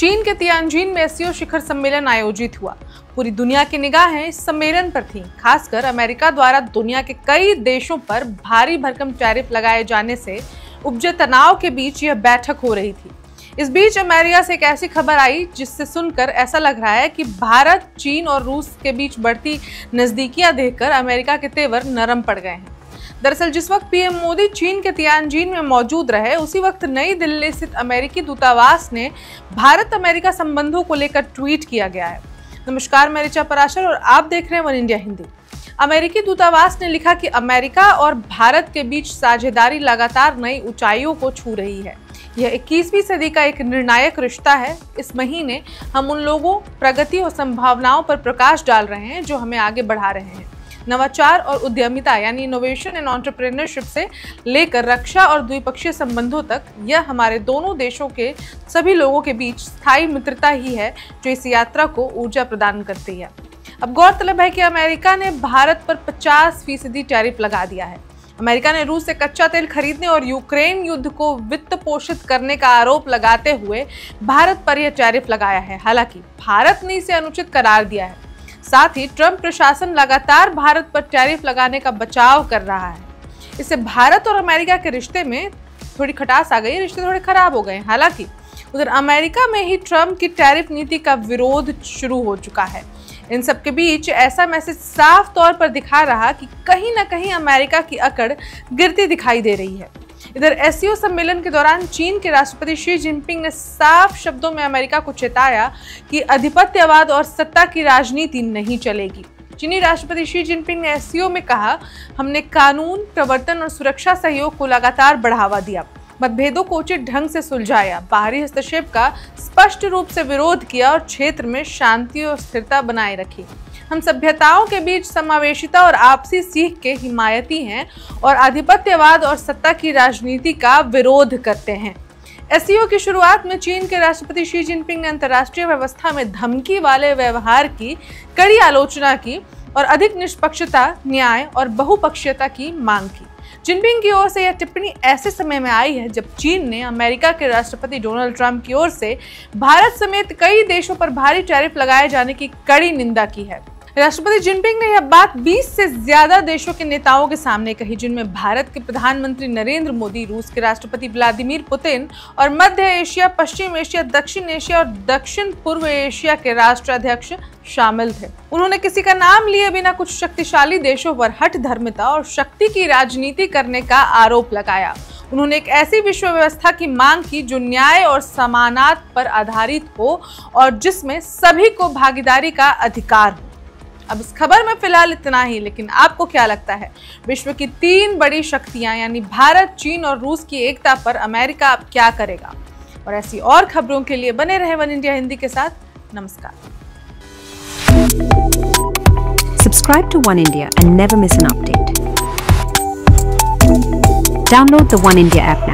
चीन के तियानजिन में एससीओ शिखर सम्मेलन आयोजित हुआ। पूरी दुनिया की निगाहें इस सम्मेलन पर थीं। खासकर अमेरिका द्वारा दुनिया के कई देशों पर भारी भरकम टैरिफ लगाए जाने से उपजे तनाव के बीच यह बैठक हो रही थी। इस बीच अमेरिका से एक ऐसी खबर आई जिससे सुनकर ऐसा लग रहा है कि भारत, चीन और रूस के बीच बढ़ती नजदीकियां देखकर अमेरिका के तेवर नरम पड़ गए हैं। दरअसल जिस वक्त पीएम मोदी चीन के तियानजिन में मौजूद रहे, उसी वक्त नई दिल्ली स्थित अमेरिकी दूतावास ने भारत अमेरिका संबंधों को लेकर ट्वीट किया गया है। नमस्कार, मैं ऋचा पराशर और आप देख रहे हैं वन इंडिया हिंदी। अमेरिकी दूतावास ने लिखा कि अमेरिका और भारत के बीच साझेदारी लगातार नई ऊंचाइयों को छू रही है। यह 21वीं सदी का एक निर्णायक रिश्ता है। इस महीने हम उन लोगों, प्रगति और संभावनाओं पर प्रकाश डाल रहे हैं जो हमें आगे बढ़ा रहे हैं। नवाचार और उद्यमिता यानी इनोवेशन एंड एंटरप्रेन्योरशिप से लेकर रक्षा और द्विपक्षीय संबंधों तक, यह हमारे दोनों देशों के सभी लोगों के बीच स्थायी मित्रता ही है जो इस यात्रा को ऊर्जा प्रदान करती है। अब गौरतलब है कि अमेरिका ने भारत पर 50% टैरिफ लगा दिया है। अमेरिका ने रूस से कच्चा तेल खरीदने और यूक्रेन युद्ध को वित्त पोषित करने का आरोप लगाते हुए भारत पर यह टैरिफ लगाया है। हालांकि भारत ने इसे अनुचित करार दिया है। साथ ही ट्रंप प्रशासन लगातार भारत पर टैरिफ लगाने का बचाव कर रहा है। इससे भारत और अमेरिका के रिश्ते में थोड़ी खटास आ गई, रिश्ते थोड़े खराब हो गए। हालांकि उधर अमेरिका में ही ट्रंप की टैरिफ नीति का विरोध शुरू हो चुका है। इन सब के बीच ऐसा मैसेज साफ तौर पर दिखा रहा कि कहीं ना कहीं अमेरिका की अकड़ गिरती दिखाई दे रही है। इधर एससीओ सम्मेलन के दौरान चीन के राष्ट्रपति शी जिनपिंग ने साफ शब्दों में अमेरिका को चेताया कि आधिपत्यवाद और सत्ता की राजनीति नहीं चलेगी। चीनी राष्ट्रपति शी जिनपिंग ने एससीओ में कहा, हमने कानून, प्रवर्तन और सुरक्षा सहयोग को लगातार बढ़ावा दिया, मतभेदों को उचित ढंग से सुलझाया, बाहरी हस्तक्षेप का स्पष्ट रूप से विरोध किया और क्षेत्र में शांति और स्थिरता बनाए रखी। हम सभ्यताओं के बीच समावेशिता और आपसी सीख के हिमायती हैं और आधिपत्यवाद और सत्ता की राजनीति का विरोध करते हैं। एससीओ की शुरुआत में चीन के राष्ट्रपति शी जिनपिंग ने अंतर्राष्ट्रीय व्यवस्था में धमकी वाले व्यवहार की कड़ी आलोचना की और अधिक निष्पक्षता, न्याय और बहुपक्षीयता की मांग की। जिनपिंग की ओर से यह टिप्पणी ऐसे समय में आई है जब चीन ने अमेरिका के राष्ट्रपति डोनाल्ड ट्रंप की ओर से भारत समेत कई देशों पर भारी टैरिफ लगाए जाने की कड़ी निंदा की है। राष्ट्रपति जिनपिंग ने यह बात 20 से ज्यादा देशों के नेताओं के सामने कही, जिनमें भारत के प्रधानमंत्री नरेंद्र मोदी, रूस के राष्ट्रपति व्लादिमीर पुतिन और मध्य एशिया, पश्चिम एशिया, दक्षिण एशिया और दक्षिण पूर्व एशिया के राष्ट्राध्यक्ष शामिल थे। उन्होंने किसी का नाम लिए बिना कुछ शक्तिशाली देशों पर हठधर्मिता और शक्ति की राजनीति करने का आरोप लगाया। उन्होंने एक ऐसी विश्व व्यवस्था की मांग की जो न्याय और समानता पर आधारित हो और जिसमें सभी को भागीदारी का अधिकार हो। अब इस खबर में फिलहाल इतना ही, लेकिन आपको क्या लगता है, विश्व की 3 बड़ी शक्तियां यानी भारत, चीन और रूस की एकता पर अमेरिका अब क्या करेगा? और ऐसी और खबरों के लिए बने रहे वन इंडिया हिंदी के साथ। नमस्कार। Subscribe to One India and never miss an update. Download the One India app now.